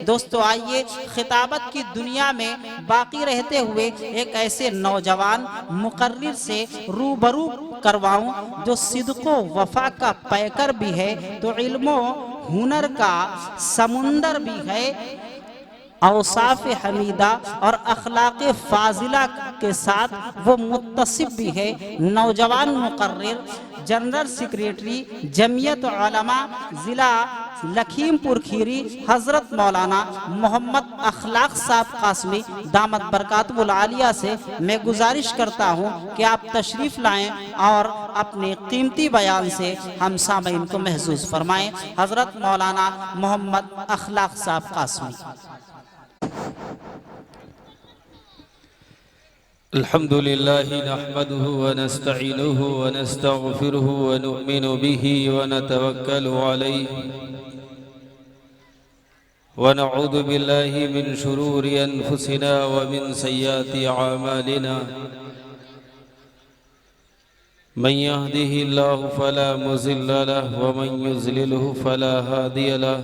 दोस्तों आइए खिताबत की दुनिया में बाकी रहते हुए एक ऐसे नौजवान मुकर्रिर से रूबरू करवाऊं जो सिद्को वफा का पैकर भी है तो इल्मो हुनर का समुंदर भी है, औसाफ हमीदा और अखलाक फाजिला के साथ वो मुत्तसिफ भी है। नौजवान मुकर्रिर जनरल सेक्रेटरी जमीयत उलमा ज़िला लखीमपुर खीरी हज़रत मौलाना मोहम्मद अखलाक साहब कासमी दामत बरकातुल आलिया से मैं गुजारिश करता हूँ कि आप तशरीफ़ लाएं और अपने कीमती बयान से हम सामईन को महसूस फरमाएं। हज़रत मौलाना मोहम्मद अखलाक साहब कासमी। अल्हम्दुलिल्लाह नहमदुहु व नस्तईनुहु व नस्तगफिरुहु व नु'मिनु बिही व नतवक्कलु अलैहि व नऊज़ु बिल्लाहि मिन शुरूरि अनफुसिना व मिन सय्यिआति अमालिना मन यहदिहिल्लाहु फला मुज़िल्ल लहु व मन युज़लिलहु फला हादिय लहु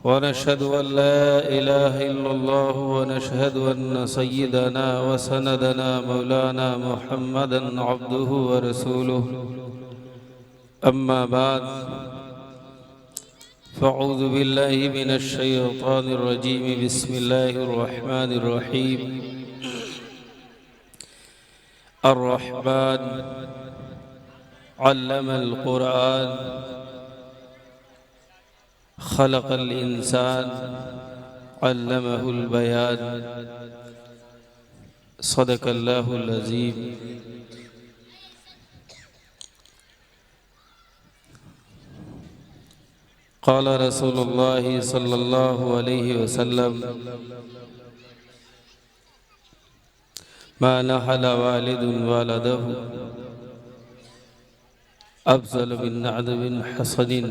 वनशहदु अल्ला इलाहा इल्लल्लाह वनशहदु अन्न सय्यिदना व सनदना मौलाना मुहम्मदन अब्दुहु व रसूलुहु अम्मा बाद फ़अऊज़ु बिल्लाहि मिनश शैतानिर रजीम बिस्मिल्लाहिर रहमानिर रहीम अर्रहमान अल्लमल कुरान खलक़ल इंसान अल्लमहुल बयान सदक़ल्लाहुल अज़ीम। क़ाल रसूलुल्लाह सल्लल्लाहु अलैहि वसल्लम मा नहल वालिदुन वलदहु अफ़ज़ल मिन नअदबिन हसनिन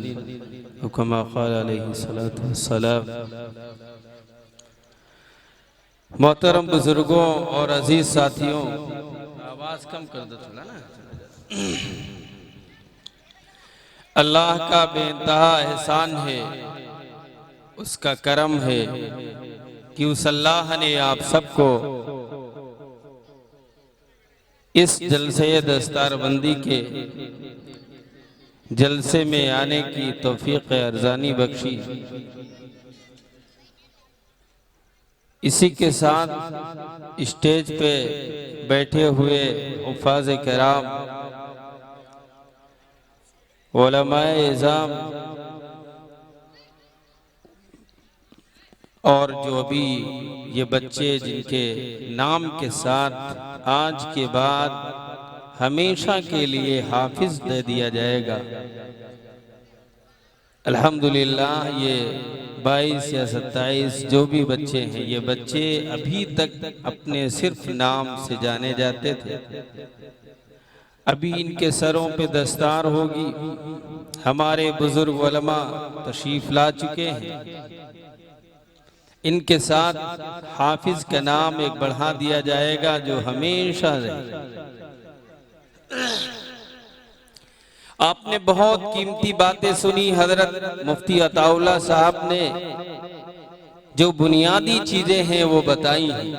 कमा क़ाल अलैहि सलातु वस्सलाम। मोहतरम बुजुर्गों और अजीज साथियों, आवाज़ कम कर दो थोड़ा ना। अल्लाह का बेइंतहा एहसान है, उसका करम है कि उस अल्लाह ने आप सबको इस जलसे दस्तारबंदी के जलसे में आने की तौफीक अर्ज़ानी बख्शी। इसी के साथ स्टेज पे बैठे हुए हुफ़ाज़ किराम, उलमाए इज़ाम और जो अभी ये बच्चे जिनके नाम के साथ आज के बाद हमेशा के लिए हाफिज दे दिया जाएगा, अल्हम्दुलिल्लाह ये 22 या 27 जो भी बच्चे हैं, ये बच्चे अभी तक अपने सिर्फ नाम से जाने जाते थे। अभी इनके सरों पे दस्तार होगी। हमारे बुजुर्ग उलमा तशरीफ ला चुके हैं, इनके साथ हाफिज का नाम एक बढ़ा दिया जाएगा जो हमेशा रहे। आपने बहुत कीमती बातें सुनी। हजरत मुफ्ती अताउल्लाह साहब ने जो बुनियादी चीजें हैं वो बताई हैं,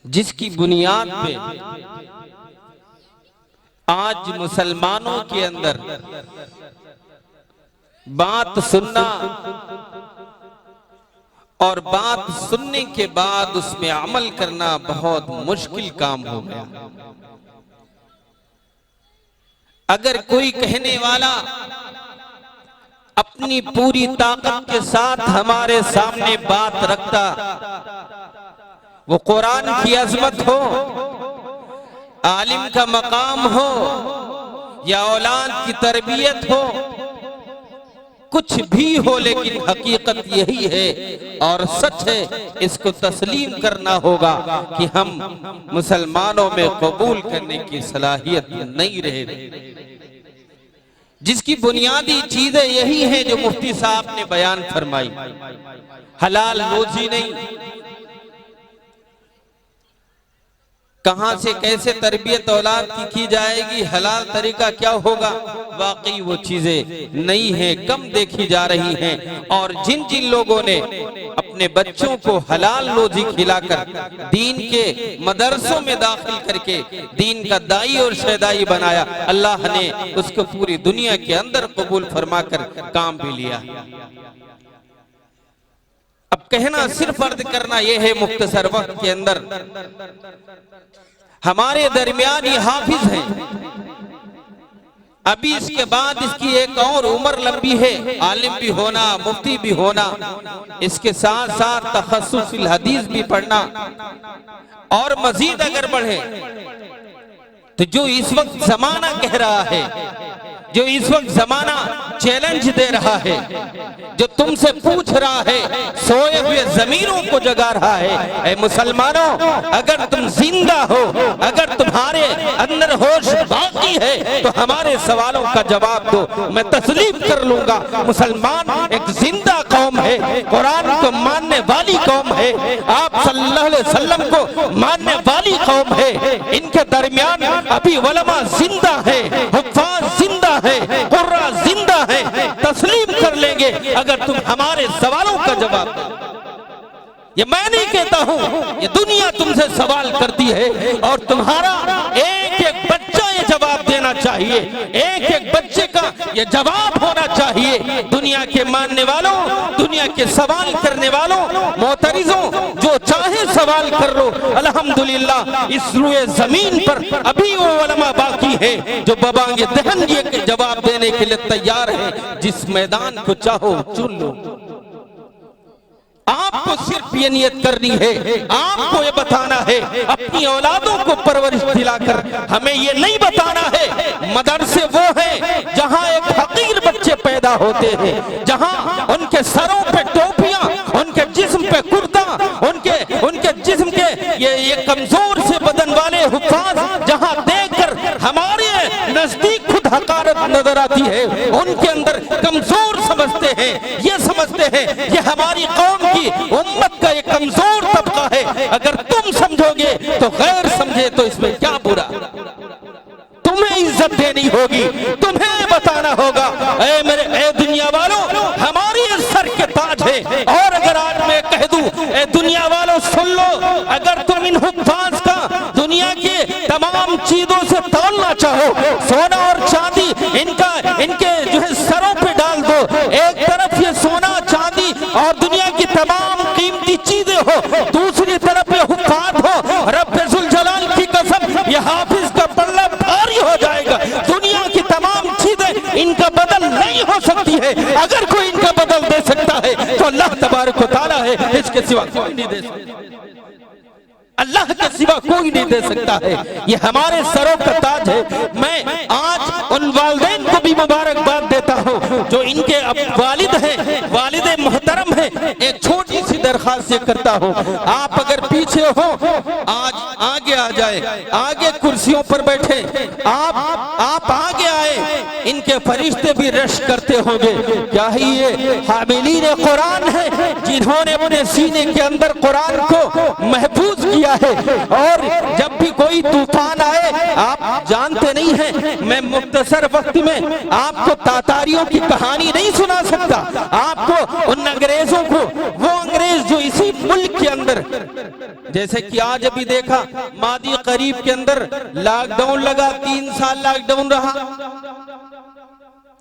जिसकी बुनियाद पे आज मुसलमानों के अंदर बात सुनना और बात सुनने के बाद उसमें अमल करना बहुत मुश्किल काम हो गया। अगर कोई कहने वाला अपनी पूरी ताकत के साथ हमारे सामने बात रखता, वो कुरान की अजमत हो, आलिम का मकाम हो या औलाद की तरबियत हो, कुछ भी हो, लेकिन हकीकत यही है और सच है, इसको तस्लीम करना होगा कि हम मुसलमानों में कबूल करने की सलाहियत नहीं रहे। जिसकी बुनियादी चीजें यही हैं जो मुफ्ती साहब ने बयान फरमाई। हलाल रोजी नहीं, कहां से कैसे तरबियत औलाद की जाएगी, हलाल तरीका क्या होगा, वाकई वो चीजें नहीं है, कम देखी जा रही हैं। और जिन जिन लोगों ने अपने बच्चों को हलाल रोजी खिलाकर दीन के मदरसों में दाखिल करके दीन का दाई और शहदाई बनाया, अल्लाह ने उसको पूरी दुनिया के अंदर कबूल फरमाकर काम भी लिया। अब कहना सिर्फ अर्ज करना यह है, मुख्तसर वक्त के अंदर हमारे दरमियान ये हाफिज हैं, अभी इसके बाद इसकी एक और उम्र लंबी है, आलिम भी होना, मुफ्ती भी होना, इसके साथ साथ तखस्सुस फिल हदीस भी पढ़ना, और मजीद अगर बढ़े तो जो इस वक्त जमाना कह रहा है, जो इस वक्त जमाना चैलेंज दे रहा है, जो तुमसे पूछ रहा है, सोए हुए जमीरों को जगा रहा है, ऐ मुसलमानों, अगर तुम जिंदा हो, अगर तुम्हारे अंदर होश बाकी है तो हमारे सवालों का जवाब दो, मैं तस्लीम कर लूंगा। मुसलमान एक जिंदा कौम है, कुरान को मानने वाली कौम है, आप सल्लल्लाहु अलैहि वसल्लम को मानने वाली कौम है। इनके दरमियान अभी उलमा जिंदा है, हुफ्फाज जिंदा है, कुर्रा जिंदा है, तस्लीम कर लेंगे अगर तुम हमारे सवालों का जवाब दो। ये मैं नहीं कहता हूं, ये दुनिया तुमसे सवाल करती है और तुम्हारा एक एक बच्चा ये जवाब देना चाहिए, एक एक बच्चे का ये जवाब होना चाहिए। दुनिया के मानने वालों, दुनिया के सवाल करने वालों, मोतरिजों, जो चाहे सवाल कर लो, अल्हम्दुलिल्लाह इस रुए जमीन पर अभी वो उलमा बाकी है जो बबांगे दहन के जवाब देने के लिए तैयार है। जिस मैदान को चाहो चुन लो। आपको सिर्फ ये नियत करनी है, आपको ये बताना है, अपनी औलादों को परवरिश दिलाकर हमें ये नहीं बताना है मदरसे वो हैं जहां एक फकीर बच्चे पैदा होते हैं, जहां उनके सरों पे टोपियां, उनके जिस्म पे कुर्ता, उनके जिस्म के ये कमजोर से बदन वाले हुफ्फाज जहां देखकर हमारे नजदीक खुद हकारत नजर आती है, उनके अंदर कमजोर समझते हैं, ये समझते हैं ये हमारी कौम की उम्मत का एक कमजोर तबका है। अगर तुम समझोगे तो गैर समझे तो इसमें क्या बुरा। तुम्हें इज्जत देनी होगी, तुम्हें बताना होगा, ऐ दुनिया वालों, हमारी सर के ताज है। और अगर आज मैं कह दूं, ऐ दुनिया वालों सुन लो, अगर तुम इन हुफ्फाज का दुनिया के तमाम चीजों से तोलना चाहो, सोना और चांदी इनके जो है सरों पे डाल दो, एक तरफ ये सोना चांदी और दुनिया की तमाम कीमती चीजें हो, दूसरी तरफ ये हुफ्फाज हो, रब्बुल जलाल की कसम ये हाफिज का पल्ला भारी हो जाएगा। दुनिया की तमाम चीजें इनका बदल नहीं हो सकती है। अगर कोई इनका बदल दे सकता है तो अल्लाह तबारक व तआला है, इसके सिवा कोई नहीं दे सकता। अल्लाह के सिवा कोई नहीं दे सकता है। ये हमारे सरों का ताज है। मैं आज उन वालिदैन को भी मुबारकबाद देता हूँ जो इनके वालिद हैं, वालिद मोहतरम हैं। एक छोटी सी दरखास्त से करता हूँ, आप अगर पीछे हो आज आगे आ जाए, आगे कुर्सियों पर बैठे, आप आगे आए। इनके फरिश्ते भी रश करते होंगे, क्या ही ये हामिलीन कुरान है जिन्होंने अपने सीने के अंदर कुरान को महफूज किया है। और जब भी कोई तूफान आए, आप जानते नहीं हैं, मैं मुख्तसर वक्त में आपको तातारियों की कहानी नहीं सुना सकता। आपको उन अंग्रेजों को, वो अंग्रेज जो इसी मुल्क के अंदर, जैसे कि आज अभी देखा मादी करीब के अंदर लॉकडाउन लगा, 3 साल लॉकडाउन रहा,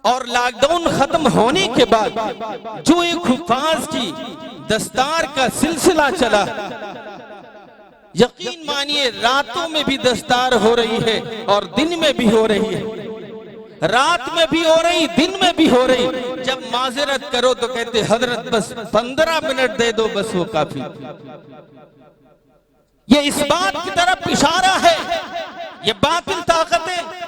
और लॉकडाउन खत्म होने के बाद जो एक हुफ्फाज की दस्तार का सिलसिला चला, यकीन मानिए रातों में भी दस्तार हो रही है और दिन में भी हो रही है, रात में भी हो रही, दिन में भी हो रही। जब माजरत करो तो कहते हजरत बस 15 मिनट दे दो, बस वो काफी। ये इस बात की तरफ इशारा है, ये बातिल ताकतें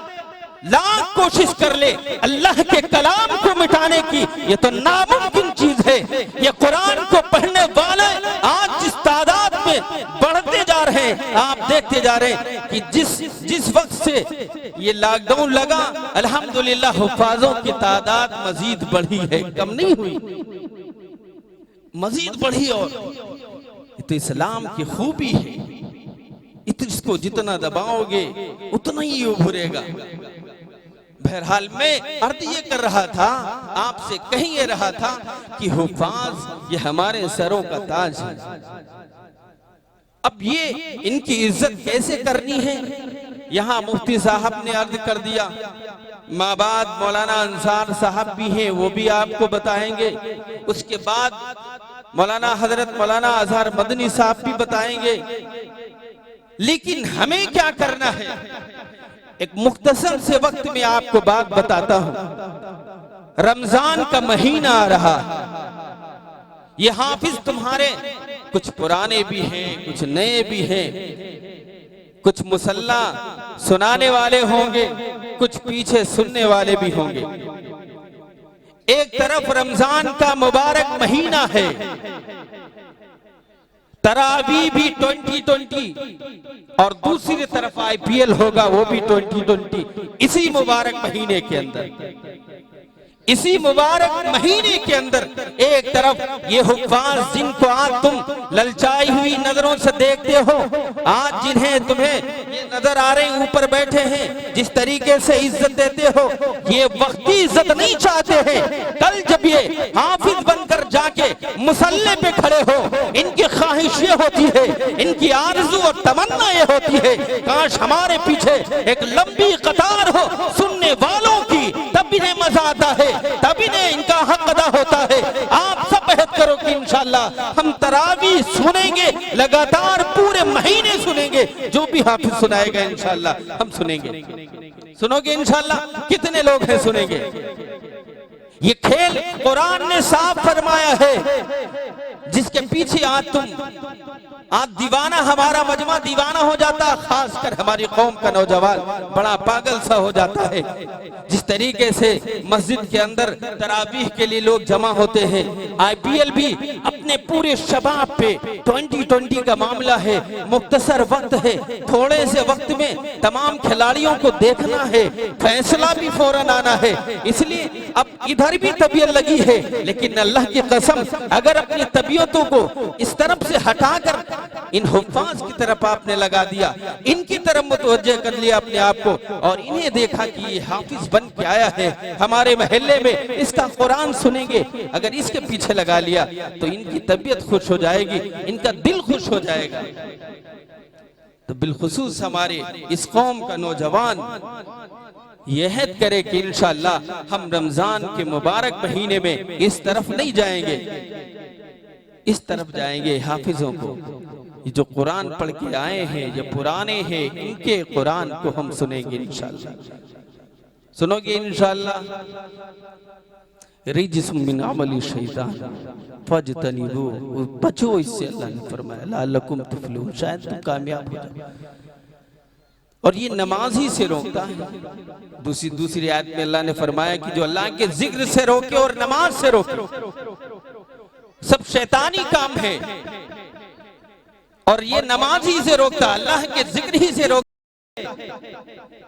लाख कोशिश कर ले अल्लाह के कलाम को मिटाने की, ये तो नामुमकिन चीज है। ये कुरान को पढ़ने वाले आज जिस तादाद में बढ़ते जा रहे हैं, आप देखते जा रहे हैं कि जिस वक्त से ये लॉकडाउन लगा, अल्हम्दुलिल्लाह हुफ्फाजों की तादाद मजीद बढ़ी है, कम नहीं हुई, मजीद बढ़ी। और ये तो इस्लाम की खूबी है, इसको जितना दबाओगे उतना ही उभरेगा। बहरहाल मैं अर्थ ये कर रहा था, आपसे कह ये रहा था कि हुफाज ये हमारे सरों का ताज है। अब ये इनकी इज्जत कैसे करनी है, यहाँ मुफ्ती साहब ने अर्ज कर दिया। माबाद मौलाना अंसार साहब भी हैं, वो भी आपको बताएंगे। उसके बाद मौलाना हजरत मौलाना अजहर मदनी साहब भी बताएंगे। लेकिन हमें क्या करना है, एक मुख्तसर से वक्त में आपको बात बताता हूं। रमजान का महीना आ रहा, ये हाफिज तुम्हारे कुछ पुराने भी हैं, कुछ नए भी हैं, कुछ मुसल्ला सुनाने वाले होंगे, कुछ पीछे सुनने वाले भी होंगे। एक तरफ रमजान का मुबारक महीना है, तरावी भी 2020 और दूसरी तरफ IPL होगा वो भी 2020। इसी मुबारक महीने के अंदर, इसी मुबारक महीने के अंदर एक तरफ ये हुफ्फाज जिनको आज तुम ललचाई हुई नजरों से देखते हो, आज जिन्हें तुम्हें ये नजर आ रहे ऊपर बैठे हैं, जिस तरीके से इज्जत देते हो, ये वक्ती इज्जत नहीं चाहते हैं। कल जब ये हाफिज बनकर जाके मुसल्ले पे खड़े हो, इनकी ख्वाहिश ये होती है, इनकी आरज़ू और तमन्ना ये होती है, काश हमारे पीछे एक लंबी कतार हो सुनने वालों की, तब इन्हें मजा आता है, तब इन्हें इनका हक अदा होता है। आप सब अहद करो कि इंशाअल्लाह हम तरावी सुनेंगे, लगातार पूरे महीने सुनेंगे। जो भी हाफिज सुनाएगा इंशाअल्लाह हम सुनेंगे। सुनोगे इंशाअल्लाह? कितने लोग हैं सुनेंगे? ये खेल कुरान ने साफ फरमाया है, जिसके पीछे आज दीवाना, हमारा मजमा दीवाना हो जाता, खासकर हमारी कौम का नौजवान बड़ा पागल सा हो जाता है। जिस तरीके से मस्जिद के अंदर तरावीह के लिए लोग जमा होते हैं, IPL भी अपने पूरे शबाब पे 2020 का मामला है, मुख्तसर वक्त है, थोड़े से वक्त में तमाम खिलाड़ियों को देखना है, फैसला भी फौरन आना है। इसलिए अब इधर भी तबीयत लगी है, लेकिन अल्लाह की कसम अगर अपनी तबीयतों को इस तरफ से हटाकर इन हुफ्फाज की तरफ आपने लगा दिया, इनकी तरफ मुतवज्जह कर लिया अपने आप को, और इन्हें देखा कि ये हाफिज बन के आया है हमारे महल्ले में, इसका कुरान सुनेंगे, अगर इसके पीछे लगा लिया तो इनकी तबीयत खुश हो जाएगी, इनका दिल खुश हो जाएगा। तो बिलखुसूस हमारे इस कौम का नौजवान यह हद करे कि इंशाअल्लाह हम रमजान के मुबारक महीने में इस तरफ नहीं जाएंगे, इस तरफ जाएंगे। हाफिजों को जो कुरान पढ़ के आए हैं, ये पुराने हैं, इनके कुरान को हम सुनेंगे इंशाअल्लाह। सुनोगे इंशाअल्लाह? रिज्सुम मिन अमली शैतान फज्तनिबू, बचो इससे, अल्लाह ने फरमाया लअल्लकुम तुफलिहून, शायद तुम कामयाब हो जाओ। और ये नमाज ही से रोकता है। दूसरी आयत में अल्लाह ने फरमाया कि जो अल्लाह के जिक्र से रोके और नमाज से रोके, सब शैतानी काम है, और ये नमाज ही से रोकता, अल्लाह के जिक्र ही से रोकता।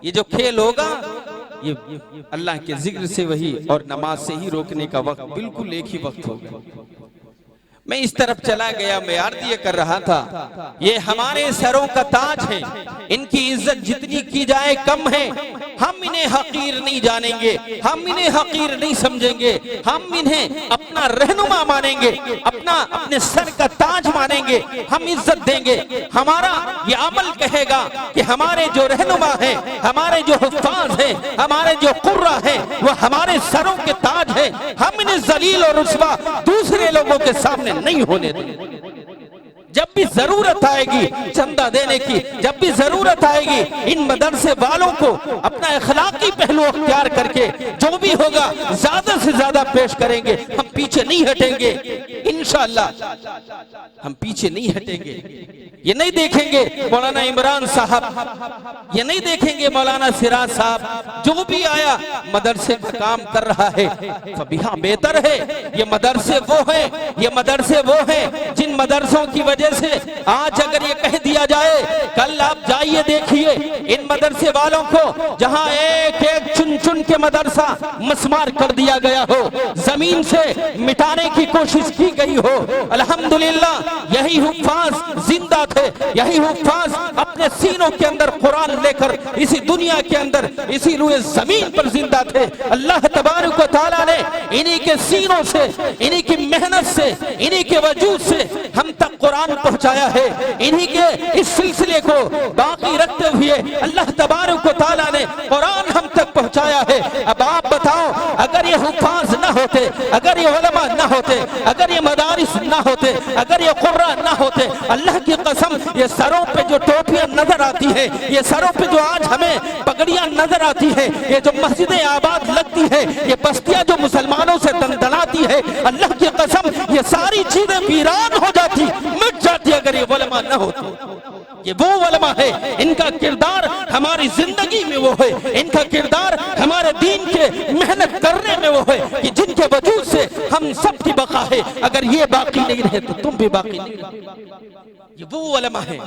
ये जो खेल होगा ये अल्लाह के जिक्र से वही और नमाज से ही रोकने का वक्त बिल्कुल एक ही वक्त होगा। मैं इस तरफ चला गया, मैं अर्ज ये कर रहा था, ये हमारे सरों का ताज है, इनकी इज्जत जितनी की जाए कम है। हम इन्हें हकीर नहीं जानेंगे, हम इन्हें हकीर नहीं समझेंगे, हम इन्हें अपना रहनुमा मानेंगे, अपने सर का ताज मानेंगे, हम इज्जत देंगे। हमारा ये अमल कहेगा कि हमारे जो रहनुमा है, हमारे जो हुफ्फाज है, हमारे जो कुर्रा है, वो हमारे सरों के ताज है। हम इन्हें जलील और रुस्वा दूसरे लोगों के सामने नहीं होने दें। जब भी जरूरत आएगी चंदा देने की, जब भी जरूरत आएगी इन मदरसे वालों को अपना अखलाकी पहलू अख्तियार करके जो भी होगा ज्यादा से ज्यादा पेश करेंगे। हम पीछे नहीं हटेंगे इंशाअल्लाह, हम पीछे नहीं हटेंगे। ये नहीं देखेंगे मौलाना इमरान साहब, ये नहीं देखेंगे मौलाना सिराज साहब, जो भी आया मदरसे का काम कर रहा है फबिहा बेहतर है। ये मदरसे वो है, ये मदरसे वो है जिन मदरसों की वजह से आज अगर ये कह दिया जाए, कल आप जाइए देखिए इन मदरसे वालों को, जहां एक एक चुन चुन के मदरसा मस्मार कर दिया गया हो, जमीन से मिटाने की कोशिश की गई हो, अल्हम्दुलिल्लाह यही हुफ्फाज जिंदा है, यही हुफ्फाज अपने सीनों के अंदर कुरान लेकर इसी दुनिया के अंदर इसी रुए जमीन पर जिंदा थे। अल्लाह तबारक व तआला ने इन्हीं के सीनों से, इन्हीं की मेहनत से, इन्हीं के वजूद से हम तक कुरान पहुंचाया है। इन्हीं के इस सिलसिले को बाकी रखते हुए अल्लाह तबारक व तआला ने कुरान हम तक पहुंचाया है। अब आप बताओ, अगर ये हुफ्फाज ना होते, अगर ये उलमा ना होते, अगर ये मदारिस ना होते, अगर ये कुर्रा ना होते, अल्लाह की कसम ये सरों पे जो टोपियां नजर आती है, ये सरों पे जो आज हमें पगड़ियां नजर आती है, ये जो मस्जिदें आबाद लगती है, ये बस्तियां जो मुसलमानों से दंदनाती है, अल्लाह की कसम ये सारी चीजें वीरान हो जाती, मिट जाती अगर ये उलमा ना होते। ये वो उलमा है, इनका किरदार हमारी जिंदगी में वो है, इनका किरदार हमारे दीन के मेहनत करने में वो है कि जिनके वजूद से हम सब की बका है। अगर ये बाकी नहीं रहे तो तुम भी बाकी नहीं रहे। ये वो उलमा है।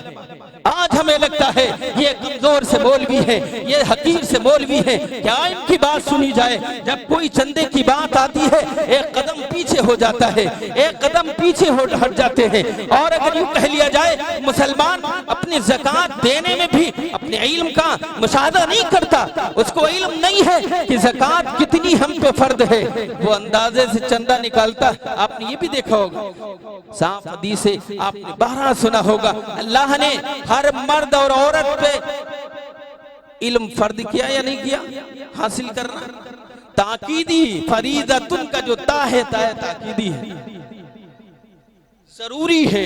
आज हमें लगता है ये कमजोर से मौलवी है, ये हकीर से मौलवी है, क्या इनकी बात सुनी जाए? जब कोई चंदे की बात आती है एक कदम पीछे हो जाता है, एक कदम पीछे हट जाते हैं। और अगर यूं कह लिया जाए मुसलमान अपनी ज़कात देने में भी अपने इल्म का मुशाहदा नहीं करता, उसको इल्म नहीं है कि ज़कात कितनी हम पे फर्ज है, वो अंदाजे से चंदा निकालता। आपने ये भी देखा होगा, साफ हदीस से आपने बहरा सुना होगा, अल्लाह ने हर मर्द और औरत पे इल्म फर्ज किया या नहीं किया? हासिल करना ताकीदी फरीदतुन का जो ता है ताकीदी है, जरूरी है,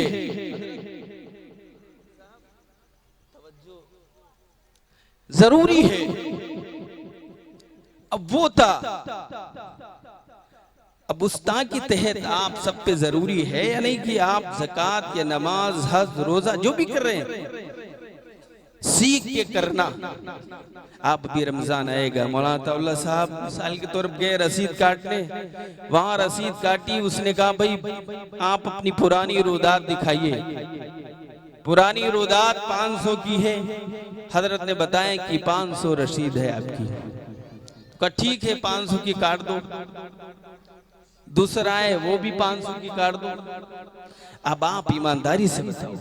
जरूरी है। अब वो था, अब उस ता के तहत आप सब पे जरूरी है या नहीं कि आप ज़कात या नमाज, हज, रोजा जो भी कर रहे हैं सीख के करना। आप भी रमजान आएगा, मौलाना तौला साहब मिसाल के तौर पर गए रसीद काटने, वहां रसीद काटी, उसने कहा भाई आप अपनी पुरानी रोदात दिखाइए। पुरानी रोदात 500 की है, हजरत ने बताया कि 500 रसीद है आपकी। कहा ठीक है 500 की काट दो। दूसरा है वो भी 500 की काट दो। अब आप ईमानदारी से बताओ,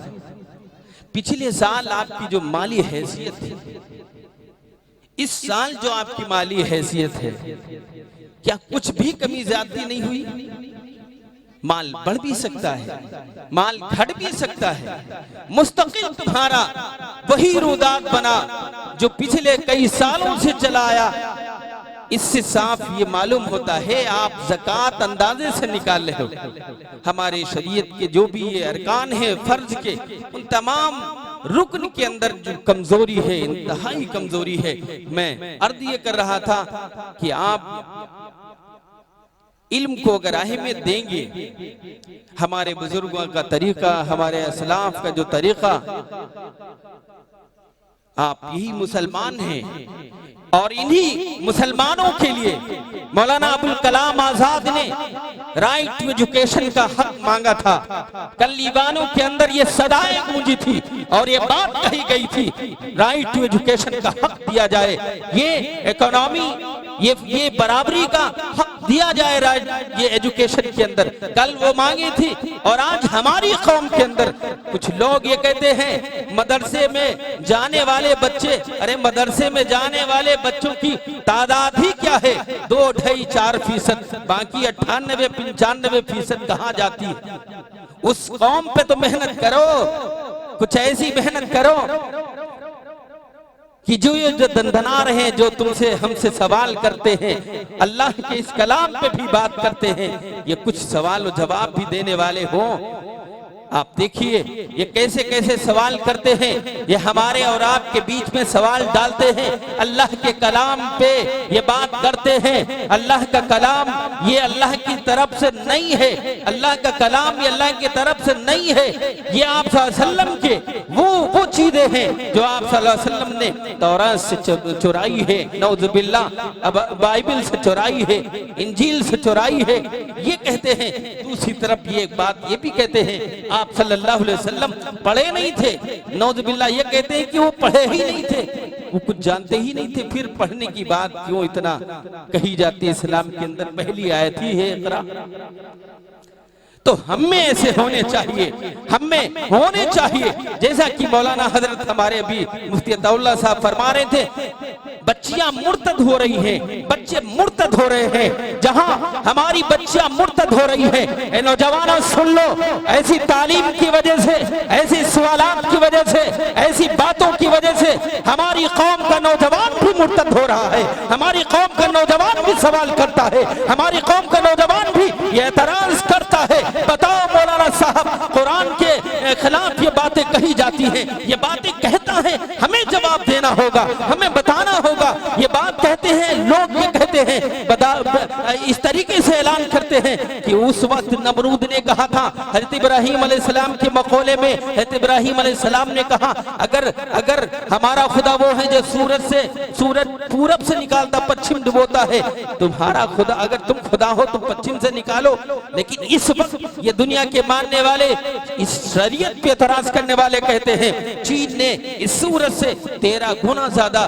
पिछले साल आपकी जो माली हैसियत थी, इस साल जो आपकी माली हैसियत है, क्या कुछ भी कमी ज्यादती नहीं हुई? माल बढ़ भी सकता है, माल घट भी सकता है, मुस्तकिल तुम्हारा वही रुदात बना जो पिछले कई सालों से चला आया। इससे साफ ये मालूम होता है आप ज़कात अंदाजे से निकाल रहे हो। हमारे शरीयत के जो भी ये अरकान है फर्ज के, उन तमाम रुकन के अंदर जो कमजोरी है, इंतहाई कमजोरी है। मैं अर्ज ये कर रहा था कि आप इल्म को अगर अहमियत देंगे, हमारे बुजुर्गों का तरीका, हमारे असलाफ का जो तरीका, आप यही मुसलमान हैं। और इन्हीं मुसलमानों के लिए मौलाना अबुल कलाम आजाद ने राइट टू एजुकेशन का हक मांगा था। कल ईवानों के अंदर ये सदाएं गूंजी थी और ये बात कही गई थी, राइट टू एजुकेशन का हक दिया जाए, ये इकोनॉमी, ये बराबरी का हक दिया जाए ये एजुकेशन के अंदर। कल वो मांगी थी और आज हमारी कौम के अंदर कुछ लोग ये कहते हैं मदरसे में जाने वाले बच्चे, अरे मदरसे में जाने वाले बच्चों की तादाद ही क्या है, 2, 2.5, 4%, बाकी 98-95% कहाँ जाती है? उस कौम पे तो मेहनत करो, कुछ ऐसी मेहनत करो कि जो ये जो दंदना रहे, जो तुमसे हमसे सवाल करते हैं, अल्लाह के इस कलाम पे भी बात करते हैं, ये कुछ सवाल और जवाब भी देने वाले हों। आप देखिए ये कैसे कैसे सवाल करते हैं, ये हमारे और आपके बीच में सवाल डालते हैं, अल्लाह के कलाम पे ये बात करते हैं। अल्लाह का कलाम ये अल्लाह की तरफ से नहीं है, अल्लाह का कलाम ये अल्लाह की तरफ से नहीं है, ये आप सल्लल्लाहु अलैहि वसल्लम के वो चीजें हैं जो आप सल्लल्लाहु अलैहि वसल्लम ने तौरात से चुराई है, नौजुबिल्लाह, अब बाइबल से चुराई है, इंजील से चुराई है, ये कहते हैं। दूसरी तरफ ये एक बात ये भी कहते हैं आप सल्लल्लाहु अलैहि वसल्लम पढ़े नहीं थे, नौजुबिल्लाह ये कहते हैं कि वो पढ़े ही नहीं थे, वो कुछ जानते ही नहीं थे, फिर पढ़ने की बात क्यों इतना कही जाती है? इस्लाम के अंदर पहली आयत ही है इक़रा। तो हमें ऐसे होने चाहिए, हमें होने चाहिए जैसा कि मौलाना हजरत हमारे अभी मुफ्ती अताउल्लाह साहब फरमा रहे थे, बच्चियां मुर्तद हो रही हैं, बच्चे मुर्तद हो रहे हैं। जहां हमारी बच्चियां मुर्तद हो रही हैं, नौजवानों सुन लो, ऐसी तालीम की वजह से, ऐसी सवालात की वजह से, ऐसी बातों की वजह से हमारी कौम का नौजवान भी मुर्तद हो रहा है, हमारी कौम का नौजवान भी सवाल करता है, हमारी कौम का नौजवान भी ये एतराज करता है। बताओ मौलाना साहब, कुरान के खिलाफ ये बातें कही जाती हैं, ये बातें कहता है, हमें जवाब देना होगा, हमें बताना होगा। ये बात कहते हैं लोग, ये कहते हैं, इस तरीके से ऐलान करते हैं कि उस वक्त नमरूद ने कहा था हज़रत इब्राहीम अलैहिस्सलाम के मक़ौले में, हज़रत इब्राहीम अलैहिस्सलाम ने कहा अगर हमारा खुदा वो है जो सूरज पूरब से निकालता पश्चिम डुबोता है, तुम्हारा खुदा अगर तुम खुदा हो तो पश्चिम से निकालो। लेकिन इस वक्त ये दुनिया के मानने वाले, इस शरीयत पे एतराज करने वाले कहते हैं चीन ने इस सूरज से 13 गुना ज्यादा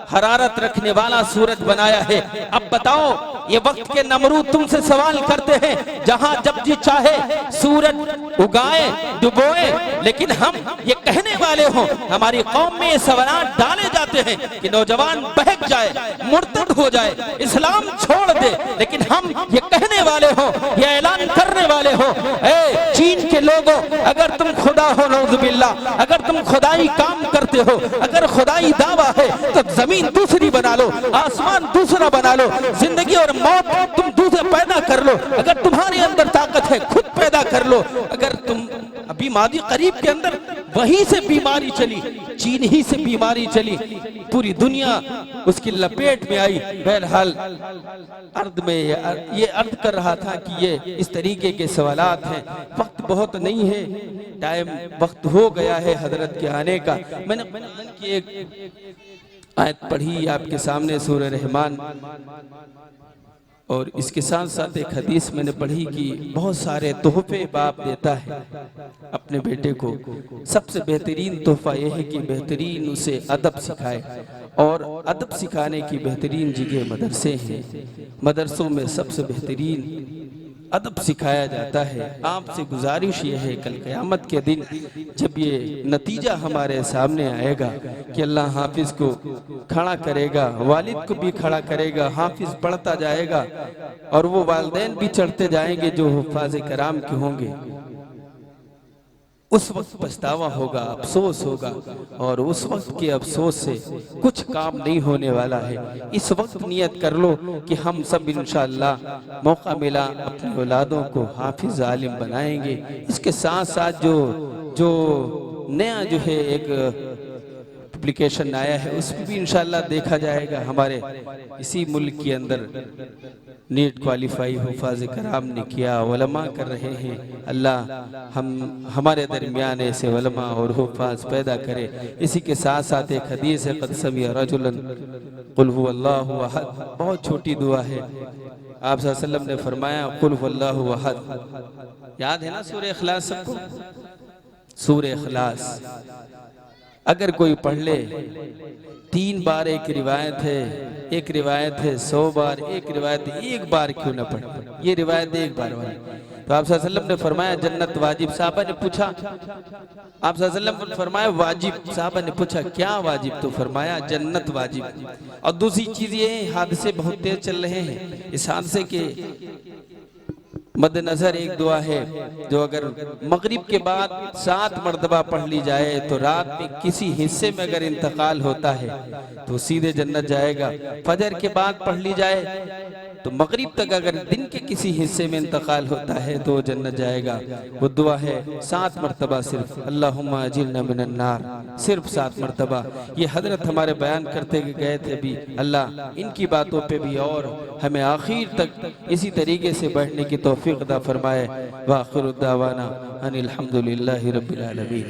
हरारत रखने वाला सूरज बनाया है। अब बताओ, ये वक्त के नमरूद तुमसे सवाल करते हैं, जहां जब जी चाहे सूरज उगाए डुबोए, लेकिन हम ये कहने वाले हो, हमारी कौम में ये सवाल डाले जाते हैं कि नौजवान बहक जाए, मुर्तद हो जाए, इस्लाम छोड़ दे, लेकिन हम ये कहने वाले हो, ये ऐलान करने वाले हो, ए चीन के लोगों, अगर तुम खुदा हो नौजुबिल्लाह, अगर तुम खुदाई काम करते हो, अगर खुदाई दावा है तो जमीन दूसरी बना लो, आसमान दूसरा बना लो, जिंदगी और मौत तुम दूसरे पैदा कर लो, अगर तुम्हारे अंदर ताकत है खुद पैदा कर लो। अगर तुम अभी मादी करीब के अंदर वहीं से बीमारी चली, चीन ही से बीमारी चली, पूरी दुनिया उसकी लपेट में आई। बहरहाल अर्द में ये अर्द कर रहा था कि ये इस तरीके के सवालात हैं, वक्त बहुत नहीं है, टाइम वक्त हो गया है हजरत के आने का। मैंने एक आयत पढ़ी आपके सामने सूरह रहमान, और इसके साथ साथ एक हदीस मैंने पढ़ी कि बहुत सारे तोहफे बाप देता है अपने बेटे को। सबसे बेहतरीन तोहफा यह है कि बेहतरीन उसे अदब सिखाए, और अदब सिखाने की बेहतरीन जगह मदरसे हैं। मदरसों में सबसे बेहतरीन अदब सिखाया जाता है। आपसे गुजारिश ये है, कल क़यामत के दिन जब ये नतीजा हमारे सामने आएगा कि अल्लाह हाफिज को खड़ा करेगा, वालिद को भी खड़ा करेगा, हाफिज पढ़ता जाएगा और वो वालिदैन भी चढ़ते जाएंगे जो हुफ़ाज़ कराम के होंगे, उस वक्त पछतावा होगा, अफसोस होगा, और उस वक्त के अफसोस से कुछ काम नहीं होने वाला है। इस वक्त नियत कर लो कि हम सब इंशाअल्लाह मौका मिला अपनी औलादों को हाफिज आलिम बनाएंगे। इसके साथ साथ जो नया जो है एक एप्लीकेशन आया है, उसमें भी इंशाअल्लाह देखा जाएगा। हमारे इसी मुल्क के अंदर नीट क्वालिफाई हुफ़ाज़ कराम ने किया, उलमा कर रहे हैं। अल्लाह हमारे दरमियान ऐसे उलमा और हुफ़ाज़ पैदा करे। इसी के साथ साथ एक हदीस है, क़द समिअ रजुलन क़ुल हुवल्लाहु अहद, बहुत छोटी दुआ है। आप सल्लल्लाहु अलैहि वसल्लम ने फरमाया क़ुल हुवल्लाहु अहद। याद है ना सूरह इख़लास सबको? सूरह इख़लास अगर कोई पढ़ ले 3 बार, एक रिवायत है 100 बार, एक रिवायत 1 बार क्यों न पढ़े, ये रिवायत 1 बार वाली। तो आप सल्लल्लाहु अलैहि वसल्लम ने फरमाया जन्नत वाजिब। साहबा ने पूछा, आप सल्लल्लाहु अलैहि वसल्लम ने फरमाया वाजिब। साहबा ने पूछा क्या वाजिब? तो फरमाया जन्नत वाजिब। और दूसरी चीज ये, हादसे बहुत तेज चल रहे हैं, इस हादसे के मद्देनजर एक दुआ है जो अगर मगरिब के बाद 7 मरतबा पढ़ ली जाए तो रात में किसी हिस्से में अगर इंतकाल होता है तो सीधे जन्नत जाएगा। फजर के बाद पढ़ ली जाए तो मगरिब तक अगर दिन के किसी हिस्से में इंतकाल होता है तो जन्नत जाएगा। वो दुआ है 7 मरतबा सिर्फ, अल्लाहुम्मा अजिरना मिनन नार, सिर्फ 7 मरतबा। ये हजरत हमारे बयान करते गए थे भी, अल्लाह इनकी बातों पे भी और हमें आखिर तक इसी तरीके से बैठने की तौफीक अता फरमाए। व आखिरु दावाना अनिल हम्दुलिल्लाहि रब्बिल आलमीन।